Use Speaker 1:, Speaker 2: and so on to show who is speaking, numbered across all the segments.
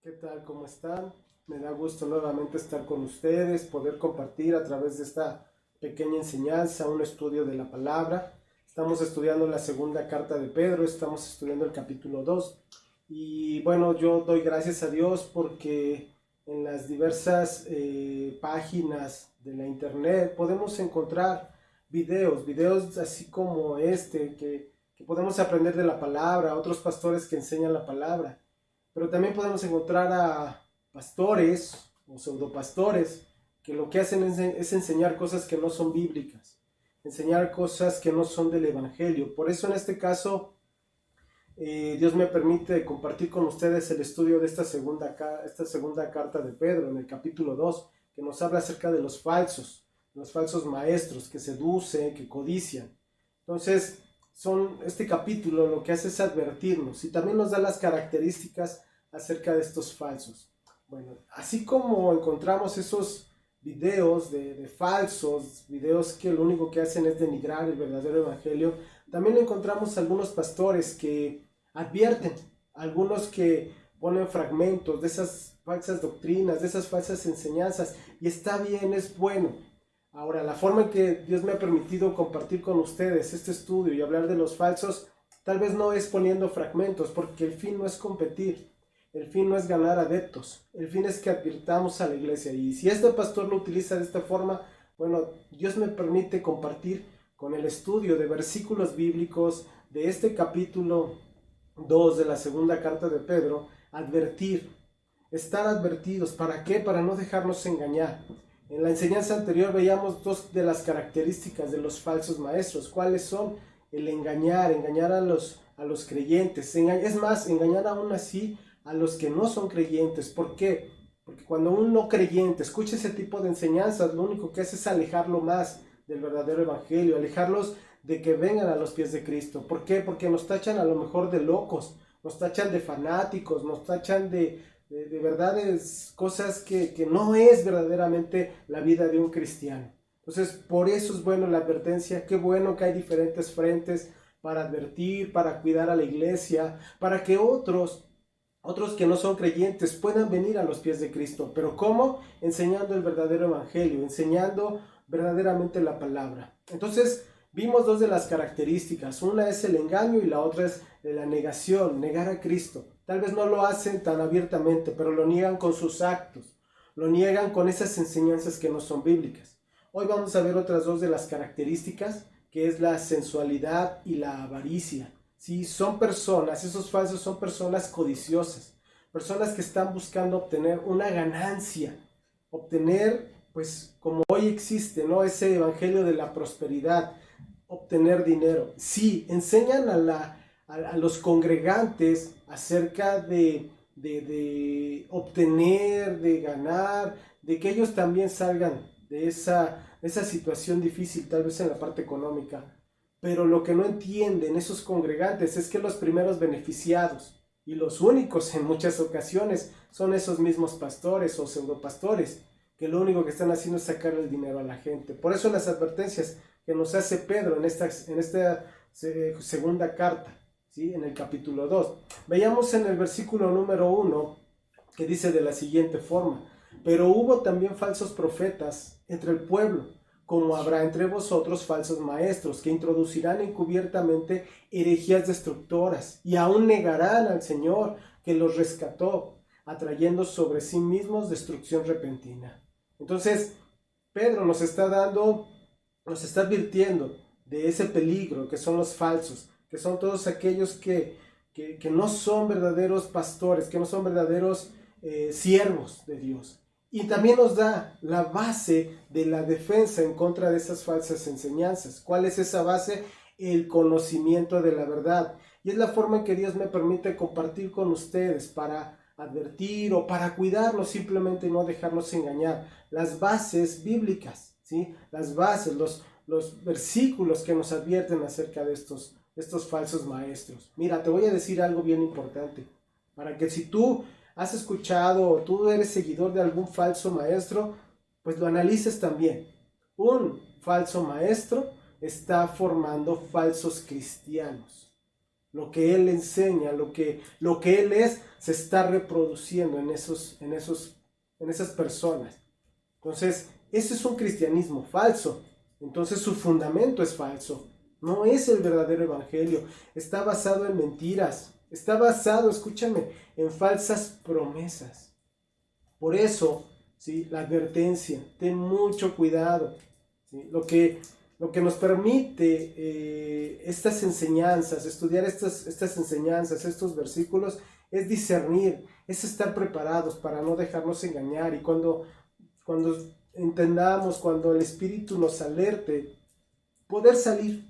Speaker 1: ¿Qué tal? ¿Cómo están? Me da gusto nuevamente estar con ustedes, poder compartir a través de esta pequeña enseñanza un estudio de la palabra. Estamos estudiando la segunda carta de Pedro, estamos estudiando el capítulo 2. Y bueno, yo doy gracias a Dios porque en las diversas páginas de la internet podemos encontrar videos así como este, que podemos aprender de la palabra, otros pastores que enseñan la palabra. Pero también podemos encontrar a pastores o pseudopastores que lo que hacen es enseñar cosas que no son bíblicas, enseñar cosas que no son del Evangelio. Por eso en este caso Dios me permite compartir con ustedes el estudio de esta segunda carta de Pedro en el capítulo 2, que nos habla acerca de los falsos maestros que seducen, que codician. Entonces, este capítulo lo que hace es advertirnos y también nos da las características acerca de estos falsos. Bueno, así como encontramos esos videos de falsos, videos que lo único que hacen es denigrar el verdadero evangelio, también encontramos algunos pastores que advierten, algunos que ponen fragmentos de esas falsas doctrinas, de esas falsas enseñanzas, y está bien, es bueno. Ahora, la forma en que Dios me ha permitido compartir con ustedes este estudio y hablar de los falsos, tal vez no es poniendo fragmentos, porque el fin no es competir, el fin no es ganar adeptos, el fin es que advirtamos a la iglesia. Y si este pastor lo utiliza de esta forma, bueno, Dios me permite compartir con el estudio de versículos bíblicos de este capítulo 2 de la segunda carta de Pedro, estar advertidos. ¿Para qué? Para no dejarnos engañar. En la enseñanza anterior veíamos dos de las características de los falsos maestros. ¿Cuáles son? El engañar a los creyentes. Es más, engañar aún así a los que no son creyentes. ¿Por qué? Porque cuando un no creyente escucha ese tipo de enseñanzas, lo único que hace es alejarlo más del verdadero evangelio, alejarlos de que vengan a los pies de Cristo. ¿Por qué? Porque nos tachan a lo mejor de locos, nos tachan de fanáticos, nos tachan de verdades, cosas que no es verdaderamente la vida de un cristiano. Entonces, por eso es bueno la advertencia. Qué bueno que hay diferentes frentes para advertir, para cuidar a la iglesia, para que otros que no son creyentes puedan venir a los pies de Cristo. ¿Pero cómo? Enseñando el verdadero evangelio, enseñando verdaderamente la palabra. Entonces, vimos dos de las características. Una es el engaño y la otra es la negación, negar a Cristo. Tal vez no lo hacen tan abiertamente, pero lo niegan con sus actos, lo niegan con esas enseñanzas que no son bíblicas. Hoy vamos a ver otras dos de las características, que es la sensualidad y la avaricia. Sí, son personas, esos falsos son personas codiciosas, personas que están buscando obtener una ganancia, obtener, pues como hoy existe, ¿no? Ese evangelio de la prosperidad, obtener dinero. Sí, enseñan a los congregantes acerca de obtener, de ganar, de que ellos también salgan de esa situación difícil, tal vez en la parte económica. Pero lo que no entienden esos congregantes es que los primeros beneficiados y los únicos en muchas ocasiones son esos mismos pastores o pseudopastores, que lo único que están haciendo es sacarle el dinero a la gente. Por eso las advertencias que nos hace Pedro en esta segunda carta, ¿sí? En el capítulo 2. Veíamos en el versículo número 1 que dice de la siguiente forma: pero hubo también falsos profetas entre el pueblo, como habrá entre vosotros falsos maestros, que introducirán encubiertamente herejías destructoras, y aún negarán al Señor que los rescató, atrayendo sobre sí mismos destrucción repentina. Entonces, Pedro nos está advirtiendo de ese peligro que son los falsos, que son todos aquellos que no son verdaderos pastores, que no son verdaderos siervos de Dios. Y también nos da la base de la defensa en contra de esas falsas enseñanzas. ¿Cuál es esa base? El conocimiento de la verdad. Y es la forma en que Dios me permite compartir con ustedes para advertir o para cuidarnos, simplemente no dejarnos engañar. Las bases bíblicas, ¿sí? Las bases, los versículos que nos advierten acerca de estos falsos maestros. Mira, te voy a decir algo bien importante, para que si tú has escuchado o tú eres seguidor de algún falso maestro, pues lo analices también. Un falso maestro está formando falsos cristianos. Lo que Él enseña, lo que Él es, se está reproduciendo en esas personas. Entonces, ese es un cristianismo falso. Entonces, su fundamento es falso. No es el verdadero evangelio. Está basado en mentiras. Está basado, escúchame, en falsas promesas. Por eso, ¿sí?, la advertencia, ten mucho cuidado. ¿Sí? Lo que nos permite estas enseñanzas, estudiar estas enseñanzas, estos versículos, es discernir, es estar preparados para no dejarnos engañar. Y cuando entendamos, cuando el Espíritu nos alerte, poder salir,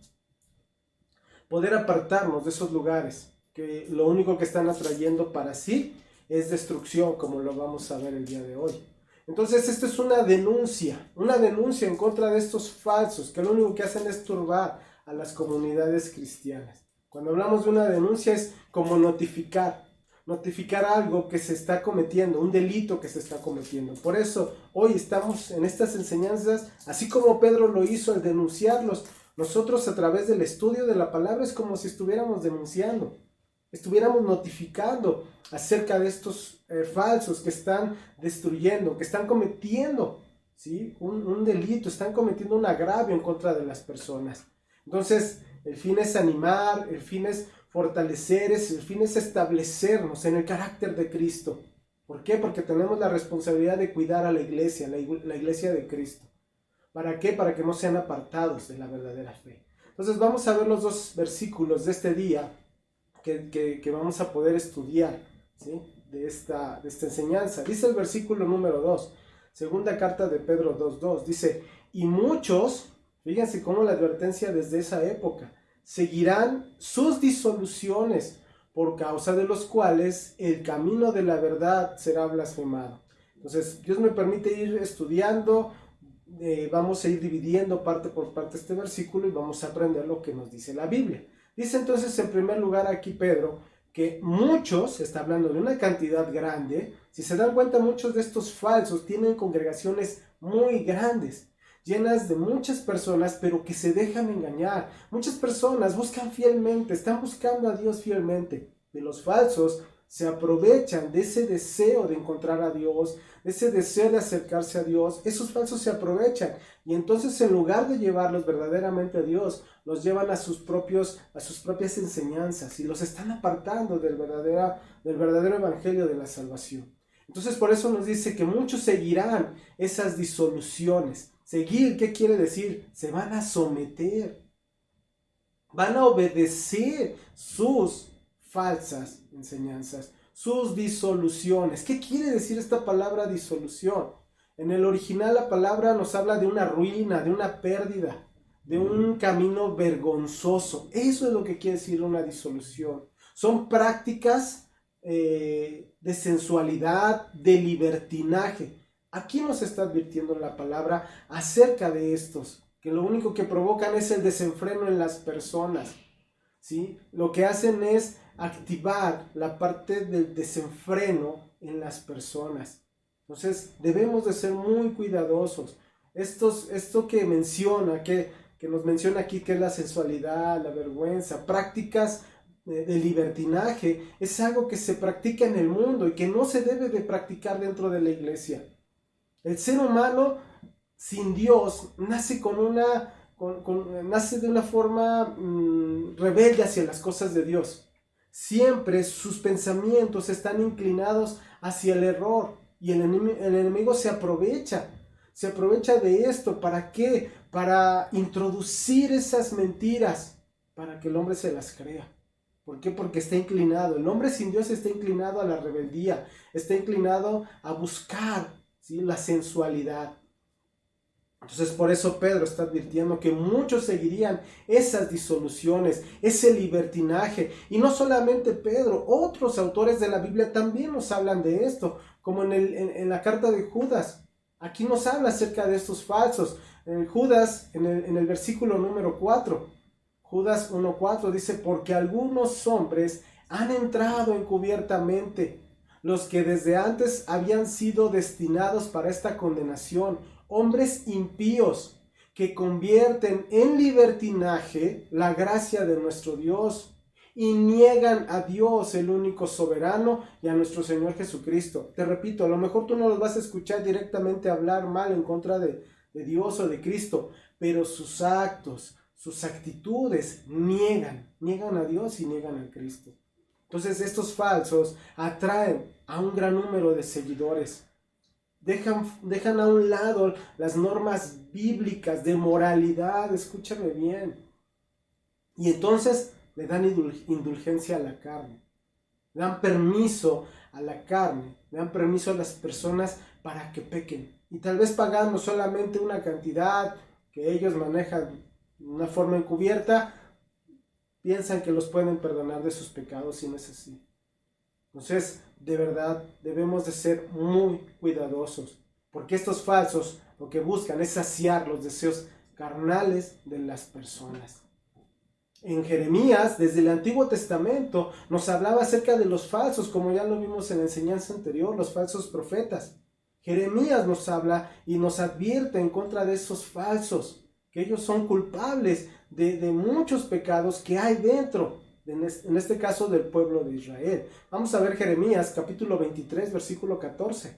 Speaker 1: poder apartarnos de esos lugares que lo único que están atrayendo para sí es destrucción, como lo vamos a ver el día de hoy. Entonces, esto es una denuncia en contra de estos falsos, que lo único que hacen es turbar a las comunidades cristianas. Cuando hablamos de una denuncia es como notificar algo que se está cometiendo, un delito que se está cometiendo. Por eso, hoy estamos en estas enseñanzas, así como Pedro lo hizo al denunciarlos. Nosotros, a través del estudio de la palabra, es como si estuviéramos denunciando, estuviéramos notificando acerca de estos falsos que están destruyendo, que están cometiendo, ¿sí?, un delito, están cometiendo un agravio en contra de las personas. Entonces, el fin es animar, el fin es fortalecer, el fin es establecernos en el carácter de Cristo. ¿Por qué? Porque tenemos la responsabilidad de cuidar a la iglesia de Cristo. ¿Para qué? Para que no sean apartados de la verdadera fe. Entonces vamos a ver los dos versículos de este día que vamos a poder estudiar, ¿sí?, de esta enseñanza. Dice el versículo número 2, segunda carta de Pedro 2:2, dice, y muchos, fíjense cómo la advertencia desde esa época, seguirán sus disoluciones, por causa de los cuales el camino de la verdad será blasfemado. Entonces, Dios me permite ir estudiando, vamos a ir dividiendo parte por parte este versículo y vamos a aprender lo que nos dice la Biblia. Dice entonces en primer lugar aquí Pedro que muchos, está hablando de una cantidad grande, si se dan cuenta muchos de estos falsos tienen congregaciones muy grandes, llenas de muchas personas, pero que se dejan engañar. Muchas personas buscan fielmente, están buscando a Dios fielmente. De los falsos se aprovechan de ese deseo de encontrar a Dios, de ese deseo de acercarse a Dios. Esos falsos se aprovechan y entonces en lugar de llevarlos verdaderamente a Dios, los llevan a sus propias enseñanzas y los están apartando del verdadero evangelio de la salvación. Entonces por eso nos dice que muchos seguirán esas disoluciones. Seguir, ¿qué quiere decir? Se van a someter, van a obedecer sus falsas enseñanzas, sus disoluciones. ¿Qué quiere decir esta palabra disolución? En el original la palabra nos habla de una ruina, de una pérdida, de un camino vergonzoso. Eso es lo que quiere decir una disolución. Son prácticas de sensualidad, de libertinaje. Aquí nos está advirtiendo la palabra acerca de estos, que lo único que provocan es el desenfreno en las personas, ¿sí? Lo que hacen es activar la parte del desenfreno en las personas. Entonces debemos de ser muy cuidadosos. Esto que menciona, que nos menciona aquí, que es la sensualidad, la vergüenza, prácticas de libertinaje, es algo que se practica en el mundo y que no se debe de practicar dentro de la iglesia. El ser humano sin Dios nace nace de una forma rebelde hacia las cosas de Dios. Siempre sus pensamientos están inclinados hacia el error y el enemigo se aprovecha de esto. ¿Para qué? Para introducir esas mentiras, para que el hombre se las crea. ¿Por qué? Porque está inclinado. El hombre sin Dios está inclinado a la rebeldía, está inclinado a buscar, ¿sí?, la sensualidad. Entonces por eso Pedro está advirtiendo que muchos seguirían esas disoluciones, ese libertinaje. Y no solamente Pedro, otros autores de la Biblia también nos hablan de esto, como en la carta de Judas. Aquí nos habla acerca de estos falsos. Judas, en el versículo número 4, Judas 1:4 dice, porque algunos hombres han entrado encubiertamente, los que desde antes habían sido destinados para esta condenación, hombres impíos que convierten en libertinaje la gracia de nuestro Dios y niegan a Dios, el único soberano, y a nuestro Señor Jesucristo. Te repito, a lo mejor tú no los vas a escuchar directamente hablar mal en contra de Dios o de Cristo, pero sus actos, sus actitudes niegan a Dios y niegan a Cristo. Entonces estos falsos atraen a un gran número de seguidores. Dejan a un lado las normas bíblicas de moralidad, escúchame bien. Y entonces le dan indulgencia a la carne. Le dan permiso a la carne. Le dan permiso a las personas para que pequen. Y tal vez pagando solamente una cantidad que ellos manejan de una forma encubierta, piensan que los pueden perdonar de sus pecados y no es así. Entonces, de verdad, debemos de ser muy cuidadosos, porque estos falsos lo que buscan es saciar los deseos carnales de las personas. En Jeremías, desde el Antiguo Testamento, nos hablaba acerca de los falsos, como ya lo vimos en la enseñanza anterior, los falsos profetas. Jeremías nos habla y nos advierte en contra de esos falsos, que ellos son culpables de muchos pecados que hay dentro, en este caso del pueblo de Israel. Vamos a ver Jeremías capítulo 23, versículo 14.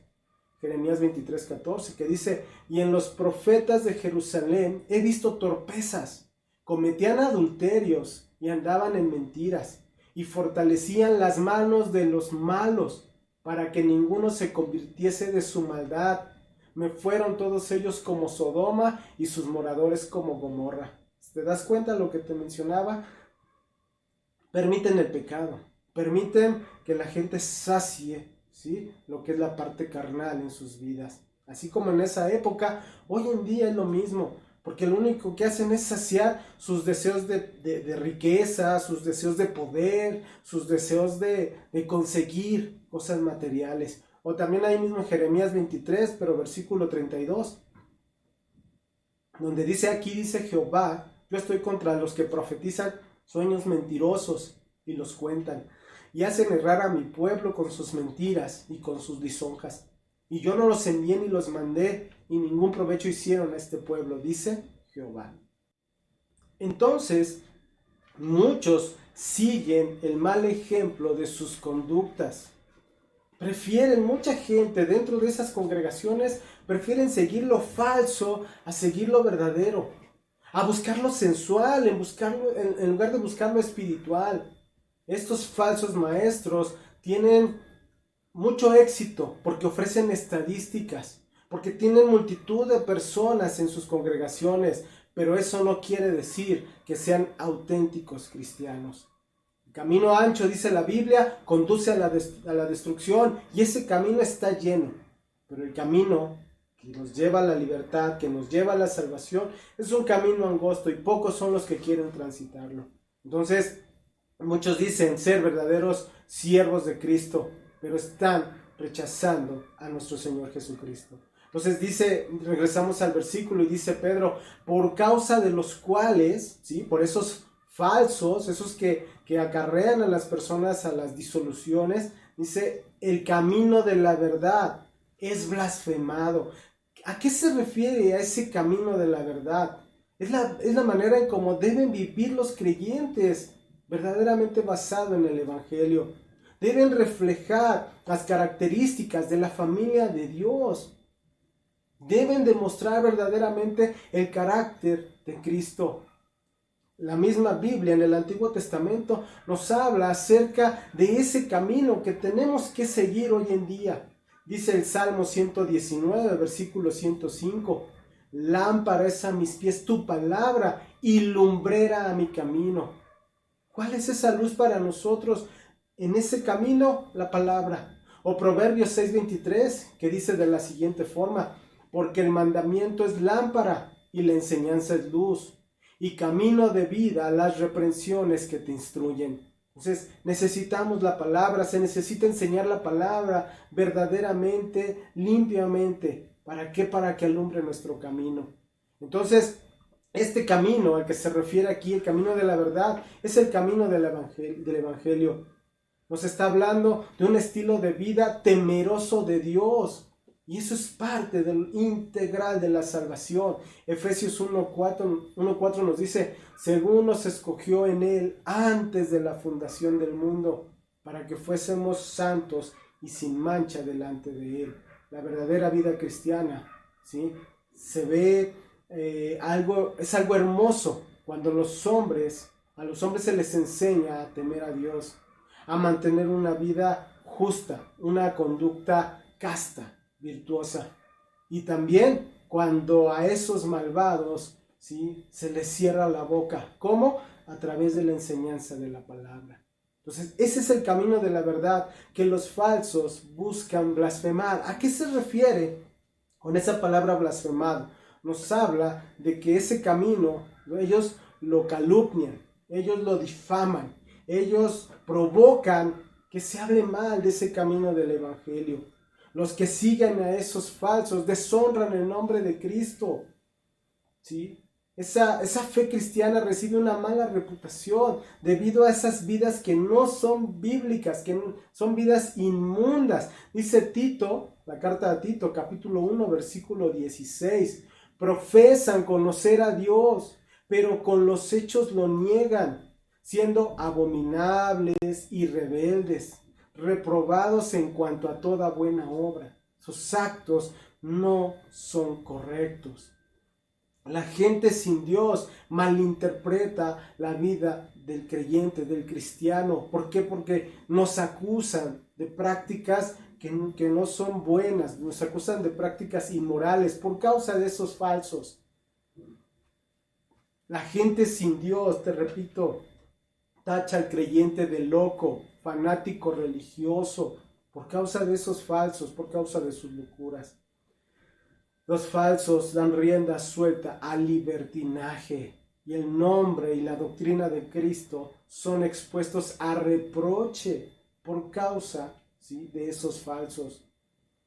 Speaker 1: Jeremías 23, 14, que dice: y en los profetas de Jerusalén he visto torpezas, cometían adulterios y andaban en mentiras, y fortalecían las manos de los malos, para que ninguno se convirtiese de su maldad. Me fueron todos ellos como Sodoma, y sus moradores como Gomorra. ¿Te das cuenta lo que te mencionaba? Permiten el pecado, permiten que la gente sacie, ¿sí?, lo que es la parte carnal en sus vidas. Así como en esa época, hoy en día es lo mismo, porque lo único que hacen es saciar sus deseos de riqueza, sus deseos de poder, sus deseos de conseguir cosas materiales. O también ahí mismo en Jeremías 23, pero versículo 32, donde aquí dice Jehová: yo estoy contra los que profetizan sueños mentirosos y los cuentan, y hacen errar a mi pueblo con sus mentiras y con sus lisonjas. Y yo no los envié ni los mandé, y ningún provecho hicieron a este pueblo, dice Jehová. Entonces, muchos siguen el mal ejemplo de sus conductas. Mucha gente dentro de esas congregaciones prefieren seguir lo falso a seguir lo verdadero, a buscar lo sensual en lugar de buscar lo espiritual. Estos falsos maestros tienen mucho éxito porque ofrecen estadísticas, porque tienen multitud de personas en sus congregaciones, pero eso no quiere decir que sean auténticos cristianos. El camino ancho, dice la Biblia, conduce a la destrucción, y ese camino está lleno, pero el camino que nos lleva a la libertad, que nos lleva a la salvación, es un camino angosto y pocos son los que quieren transitarlo. Entonces, muchos dicen ser verdaderos siervos de Cristo, pero están rechazando a nuestro Señor Jesucristo. Entonces regresamos al versículo y dice Pedro: por causa de los cuales, ¿sí?, por esos falsos, esos que acarrean a las personas a las disoluciones, dice, el camino de la verdad es blasfemado. ¿A qué se refiere a ese camino de la verdad? Es la manera en cómo deben vivir los creyentes, verdaderamente basado en el Evangelio. Deben reflejar las características de la familia de Dios. Deben demostrar verdaderamente el carácter de Cristo. La misma Biblia en el Antiguo Testamento nos habla acerca de ese camino que tenemos que seguir hoy en día. Dice el Salmo 119, versículo 105, lámpara es a mis pies tu palabra y lumbrera a mi camino. ¿Cuál es esa luz para nosotros? En ese camino, la palabra. O Proverbios 6:23, que dice de la siguiente forma: porque el mandamiento es lámpara y la enseñanza es luz, y camino de vida a las reprensiones que te instruyen. Entonces necesitamos la palabra, se necesita enseñar la palabra verdaderamente, limpiamente. ¿Para qué? Para que alumbre nuestro camino. Entonces, este camino al que se refiere aquí, el camino de la verdad, es el camino del Evangelio. Nos está hablando de un estilo de vida temeroso de Dios. Y eso es parte del integral de la salvación. Efesios 1:4 nos dice, según nos escogió en Él antes de la fundación del mundo, para que fuésemos santos y sin mancha delante de Él. La verdadera vida cristiana, ¿sí? Se ve es algo hermoso cuando a los hombres se les enseña a temer a Dios, a mantener una vida justa, una conducta casta, virtuosa. Y también cuando a esos malvados, ¿sí?, se les cierra la boca. ¿Cómo? A través de la enseñanza de la palabra. Entonces, ese es el camino de la verdad que los falsos buscan blasfemar. ¿A qué se refiere con esa palabra blasfemar? Nos habla de que ese camino, ellos lo calumnian, ellos lo difaman, ellos provocan que se hable mal de ese camino del evangelio. Los que siguen a esos falsos deshonran el nombre de Cristo, ¿sí? Esa fe cristiana recibe una mala reputación debido a esas vidas que no son bíblicas, que son vidas inmundas. Dice Tito, la carta de Tito, capítulo 1, versículo 16. Profesan conocer a Dios, pero con los hechos lo niegan, siendo abominables y rebeldes, reprobados en cuanto a toda buena obra. Sus actos no son correctos. La gente sin Dios malinterpreta la vida del creyente, del cristiano. ¿Por qué? Porque nos acusan de prácticas que no son buenas, nos acusan de prácticas inmorales por causa de esos falsos. La gente sin Dios, te repito, tacha al creyente de loco, fanático religioso, por causa de esos falsos, por causa de sus locuras. Los falsos dan rienda suelta al libertinaje y el nombre y la doctrina de Cristo son expuestos a reproche por causa, ¿sí?, de esos falsos.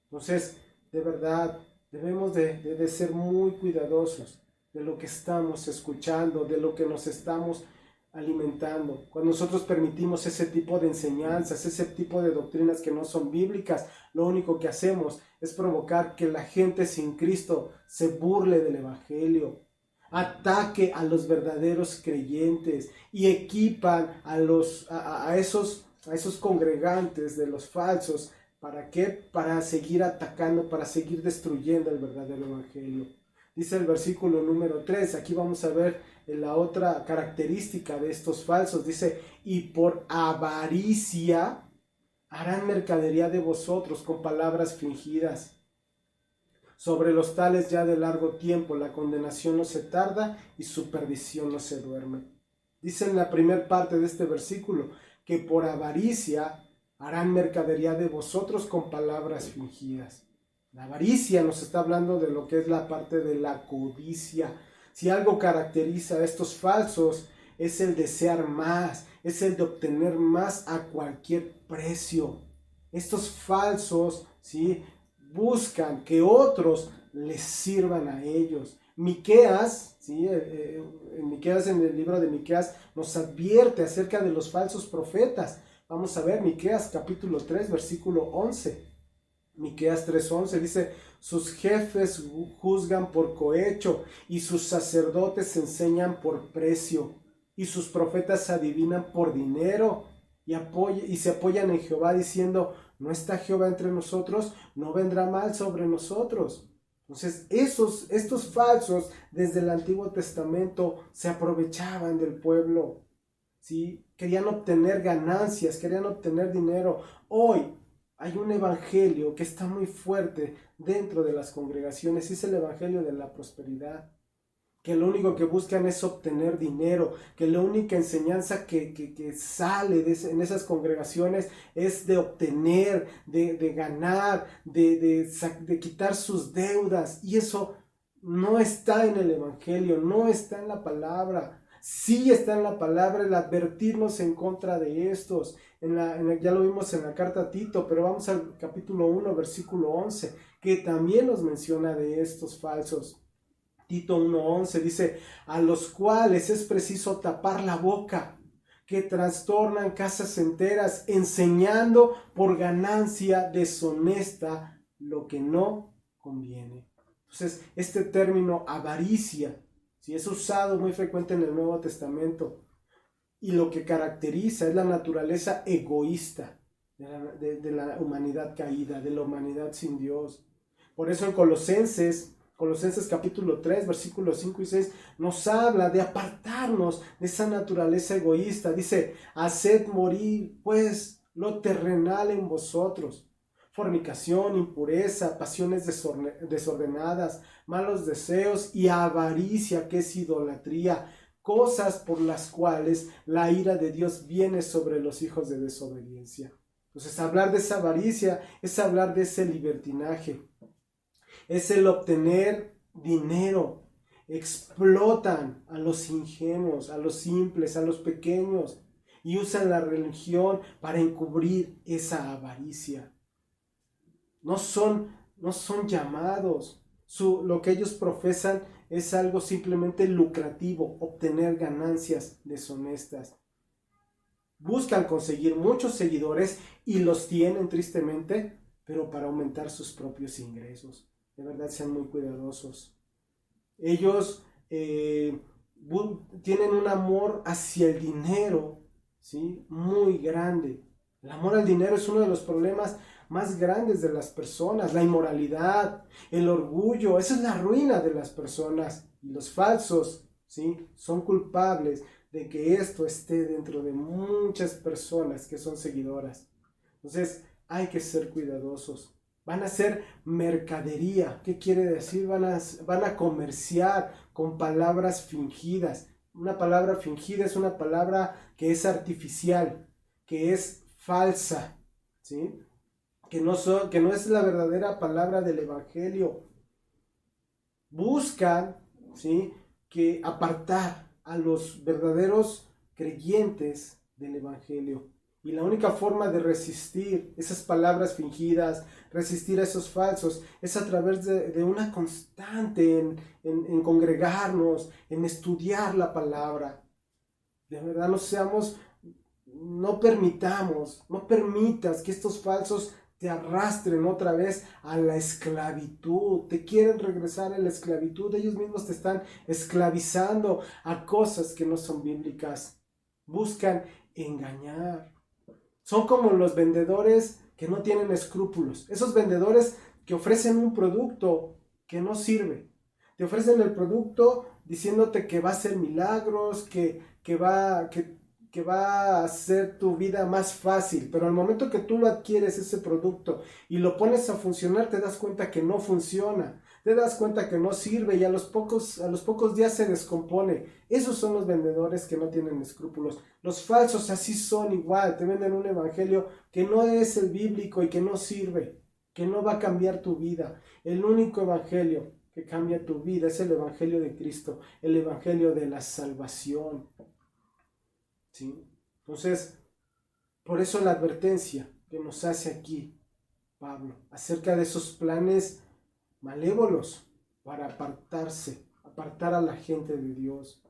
Speaker 1: Entonces, de verdad, debemos de ser muy cuidadosos de lo que estamos escuchando, de lo que nos estamos alimentando. Cuando nosotros permitimos ese tipo de enseñanzas, ese tipo de doctrinas que no son bíblicas, lo único que hacemos es provocar que la gente sin Cristo se burle del evangelio, ataque a los verdaderos creyentes y equipan a esos congregantes de los falsos. ¿Para qué? Para seguir atacando, para seguir destruyendo el verdadero evangelio. Dice el versículo número 3, aquí vamos a ver la otra característica de estos falsos. Dice, y por avaricia harán mercadería de vosotros con palabras fingidas. Sobre los tales ya de largo tiempo la condenación no se tarda y su perdición no se duerme. Dice en la primera parte de este versículo que por avaricia harán mercadería de vosotros con palabras fingidas. La avaricia nos está hablando de lo que es la parte de la codicia. Si algo caracteriza a estos falsos es el desear más, es el de obtener más a cualquier precio. Estos falsos, ¿sí?, buscan que otros les sirvan a ellos. Miqueas, ¿sí?, en el libro de Miqueas nos advierte acerca de los falsos profetas. Vamos a ver Miqueas capítulo 3, versículo 11. Miqueas 3:11 dice, sus jefes juzgan por cohecho y sus sacerdotes enseñan por precio y sus profetas adivinan por dinero y se apoyan en Jehová diciendo, no está Jehová entre nosotros, no vendrá mal sobre nosotros. Entonces estos falsos desde el Antiguo Testamento se aprovechaban del pueblo, ¿sí? Querían obtener ganancias, querían obtener dinero. Hoy hay un evangelio que está muy fuerte dentro de las congregaciones, es el evangelio de la prosperidad, que lo único que buscan es obtener dinero, que la única enseñanza que sale en esas congregaciones es de obtener, de ganar, de quitar sus deudas, y eso no está en el evangelio, no está en la palabra. Sí está en la palabra el advertirnos en contra de estos. Ya lo vimos en la carta a Tito, pero vamos al capítulo 1, versículo 11, que también nos menciona de estos falsos. Tito 1:11 dice, a los cuales es preciso tapar la boca, que trastornan casas enteras, enseñando por ganancia deshonesta lo que no conviene. Entonces, este término avaricia, ¿sí?, es usado muy frecuente en el Nuevo Testamento, y lo que caracteriza es la naturaleza egoísta de la humanidad caída, de la humanidad sin Dios. Por eso en Colosenses capítulo 3, versículos 5 y 6, nos habla de apartarnos de esa naturaleza egoísta. Dice, haced morir pues lo terrenal en vosotros: fornicación, impureza, pasiones desordenadas, malos deseos y avaricia, que es idolatría, cosas por las cuales la ira de Dios viene sobre los hijos de desobediencia. Entonces, hablar de esa avaricia es hablar de ese libertinaje, es el obtener dinero. Explotan a los ingenuos, a los simples, a los pequeños, y usan la religión para encubrir esa avaricia. No son llamados. Lo que ellos profesan es algo simplemente lucrativo, obtener ganancias deshonestas. Buscan conseguir muchos seguidores y los tienen tristemente, pero para aumentar sus propios ingresos. De verdad, sean muy cuidadosos. Ellos tienen un amor hacia el dinero, ¿sí?, muy grande. El amor al dinero es uno de los problemas más grandes de las personas. La inmoralidad, el orgullo, esa es la ruina de las personas. Y los falsos, ¿sí?, son culpables de que esto esté dentro de muchas personas que son seguidoras. Entonces, hay que ser cuidadosos. Van a hacer mercadería. ¿Qué quiere decir? Van a comerciar con palabras fingidas. Una palabra fingida es una palabra que es artificial, que es falsa, ¿sí?, que no es la verdadera palabra del evangelio. Buscan, ¿sí?, que apartar a los verdaderos creyentes del evangelio. Y la única forma de resistir esas palabras fingidas, resistir a esos falsos, es a través de una constante en congregarnos, en estudiar la palabra. De verdad, no permitas que estos falsos te arrastren otra vez a la esclavitud. Te quieren regresar a la esclavitud. Ellos mismos te están esclavizando a cosas que no son bíblicas. Buscan engañar. Son como los vendedores que no tienen escrúpulos. Esos vendedores que ofrecen un producto que no sirve. Te ofrecen el producto diciéndote que va a hacer milagros, que va a hacer tu vida más fácil, pero al momento que tú lo adquieres, ese producto, y lo pones a funcionar, te das cuenta que no funciona, te das cuenta que no sirve, y a los pocos días se descompone. Esos son los vendedores que no tienen escrúpulos. Los falsos así son igual, te venden un evangelio que no es el bíblico y que no sirve, que no va a cambiar tu vida. El único evangelio que cambia tu vida es el evangelio de Cristo, el evangelio de la salvación. ¿Sí? Entonces, por eso la advertencia que nos hace aquí Pablo acerca de esos planes malévolos para apartar a la gente de Dios.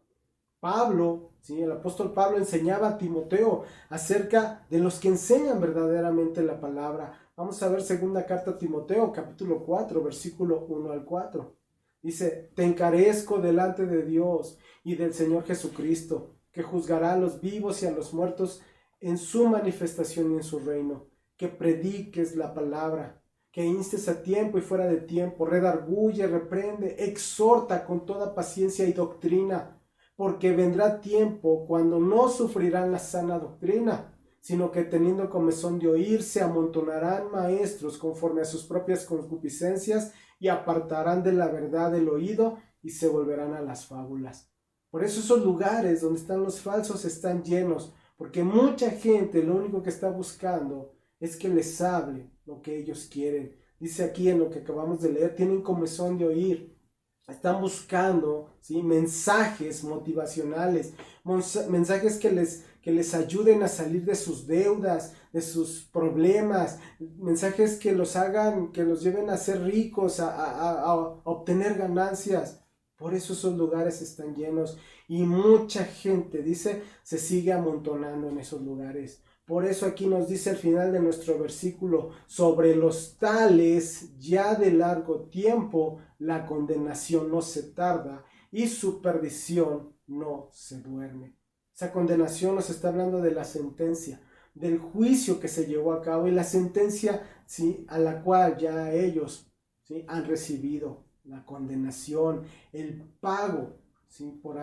Speaker 1: Pablo, ¿sí?, el apóstol Pablo enseñaba a Timoteo acerca de los que enseñan verdaderamente la palabra. Vamos a ver segunda carta a Timoteo, capítulo 4, versículo 1 al 4. Dice, te encarezco delante de Dios y del Señor Jesucristo, que juzgará a los vivos y a los muertos en su manifestación y en su reino, que prediques la palabra, que instes a tiempo y fuera de tiempo, redarguye, reprende, exhorta con toda paciencia y doctrina, porque vendrá tiempo cuando no sufrirán la sana doctrina, sino que teniendo comezón de oír, se amontonarán maestros conforme a sus propias concupiscencias y apartarán de la verdad el oído y se volverán a las fábulas. Por eso esos lugares donde están los falsos están llenos, porque mucha gente lo único que está buscando es que les hable lo que ellos quieren. Dice aquí en lo que acabamos de leer, tienen comezón de oír. Están buscando, ¿sí?, mensajes motivacionales, mensajes que les ayuden a salir de sus deudas, de sus problemas, mensajes que los hagan, que los lleven a ser ricos, a obtener ganancias. Por eso esos lugares están llenos y mucha gente, dice, se sigue amontonando en esos lugares. Por eso aquí nos dice al final de nuestro versículo, sobre los tales ya de largo tiempo la condenación no se tarda y su perdición no se duerme. Esa condenación nos está hablando de la sentencia, del juicio que se llevó a cabo y la sentencia, ¿sí?, a la cual ya ellos, ¿sí?, han recibido la condenación, el pago, ¿sí?, por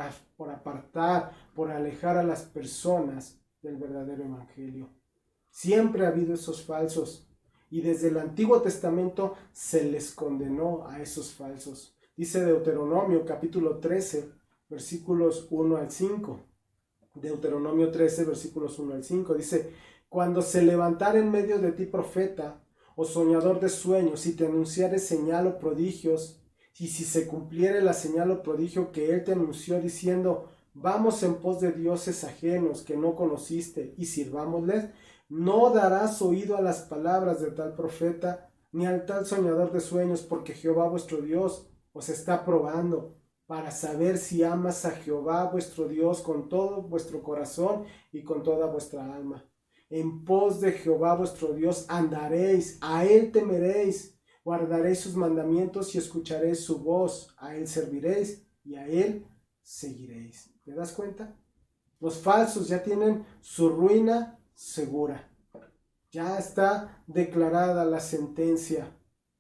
Speaker 1: apartar, por alejar a las personas del verdadero evangelio. Siempre ha habido esos falsos y desde el Antiguo Testamento se les condenó a esos falsos. Dice Deuteronomio capítulo 13, versículos 1 al 5. Deuteronomio 13, versículos 1 al 5. Dice, cuando se levantara en medio de ti profeta o soñador de sueños y te anunciare señal o prodigios, y si se cumpliere la señal o prodigio que él te anunció diciendo, vamos en pos de dioses ajenos que no conociste y sirvámosles, no darás oído a las palabras de tal profeta ni al tal soñador de sueños, porque Jehová vuestro Dios os está probando para saber si amas a Jehová vuestro Dios con todo vuestro corazón y con toda vuestra alma. En pos de Jehová vuestro Dios andaréis, a él temeréis, guardaréis sus mandamientos y escucharéis su voz, a él serviréis y a él seguiréis. ¿Te das cuenta? Los falsos ya tienen su ruina segura. Ya está declarada la sentencia,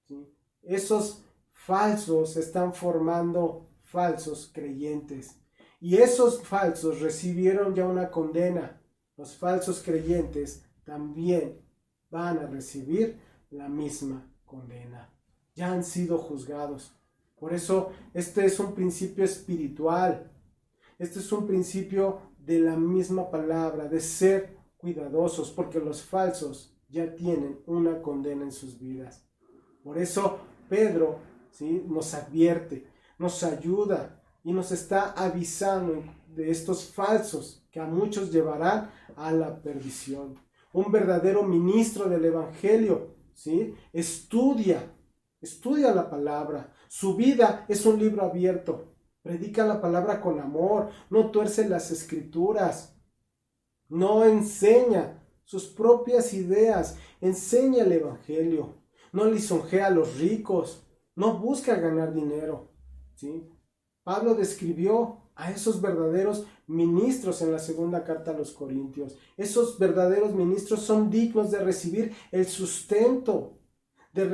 Speaker 1: ¿sí? Esos falsos están formando falsos creyentes. Y esos falsos recibieron ya una condena. Los falsos creyentes también van a recibir la misma condena. Ya han sido juzgados. Por eso este es un principio espiritual. Este es un principio de la misma palabra, de ser cuidadosos, porque los falsos ya tienen una condena en sus vidas. Por eso Pedro, ¿sí?, nos advierte, nos ayuda y nos está avisando de estos falsos que a muchos llevarán a la perdición. Un verdadero ministro del evangelio, ¿sí?, estudia la palabra. Su vida es un libro abierto. Predica la palabra con amor, no tuerce las escrituras, no enseña sus propias ideas, enseña el evangelio, no lisonjea a los ricos, no busca ganar dinero, ¿sí? Pablo describió a esos verdaderos ministros en la segunda carta a los Corintios. Esos verdaderos ministros son dignos de recibir el sustento, de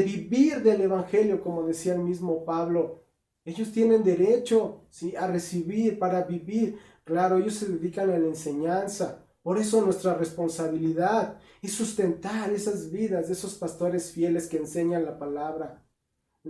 Speaker 1: vivir del evangelio, como decía el mismo Pablo. Ellos tienen derecho, ¿sí?, a recibir para vivir. Claro, ellos se dedican a la enseñanza. Por eso nuestra responsabilidad es sustentar esas vidas de esos pastores fieles que enseñan la palabra,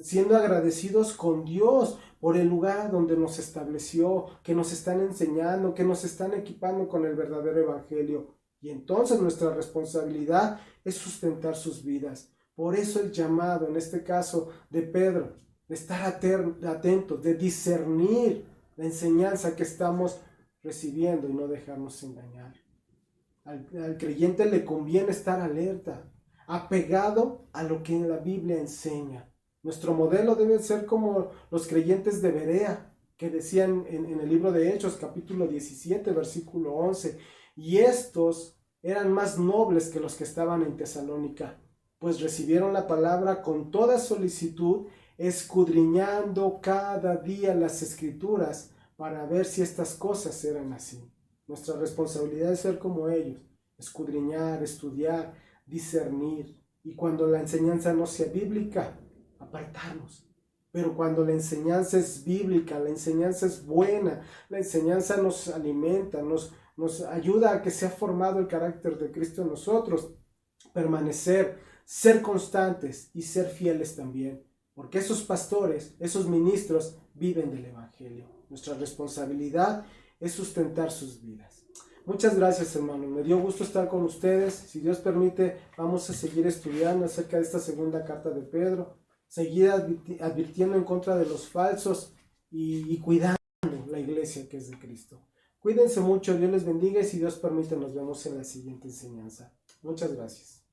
Speaker 1: siendo agradecidos con Dios por el lugar donde nos estableció, que nos están enseñando, que nos están equipando con el verdadero evangelio. Y entonces nuestra responsabilidad es sustentar sus vidas. Por eso el llamado, en este caso de Pedro, de estar atentos, de discernir la enseñanza que estamos recibiendo y no dejarnos engañar. Al creyente le conviene estar alerta, apegado a lo que la Biblia enseña. Nuestro modelo debe ser como los creyentes de Berea, que decían en el libro de Hechos, capítulo 17, versículo 11, y estos eran más nobles que los que estaban en Tesalónica, pues recibieron la palabra con toda solicitud, escudriñando cada día las escrituras para ver si estas cosas eran así. Nuestra responsabilidad es ser como ellos, escudriñar, estudiar, discernir, y cuando la enseñanza no sea bíblica, apartarnos. Pero cuando la enseñanza es bíblica, la enseñanza es buena, la enseñanza nos alimenta, nos ayuda a que sea formado el carácter de Cristo en nosotros, permanecer, ser constantes y ser fieles también, porque esos pastores, esos ministros viven del evangelio. Nuestra responsabilidad es sustentar sus vidas. Muchas gracias, hermanos. Me dio gusto estar con ustedes. Si Dios permite, vamos a seguir estudiando acerca de esta segunda carta de Pedro, seguir advirtiendo en contra de los falsos y cuidando la iglesia que es de Cristo. Cuídense mucho, Dios les bendiga y si Dios permite nos vemos en la siguiente enseñanza. Muchas gracias.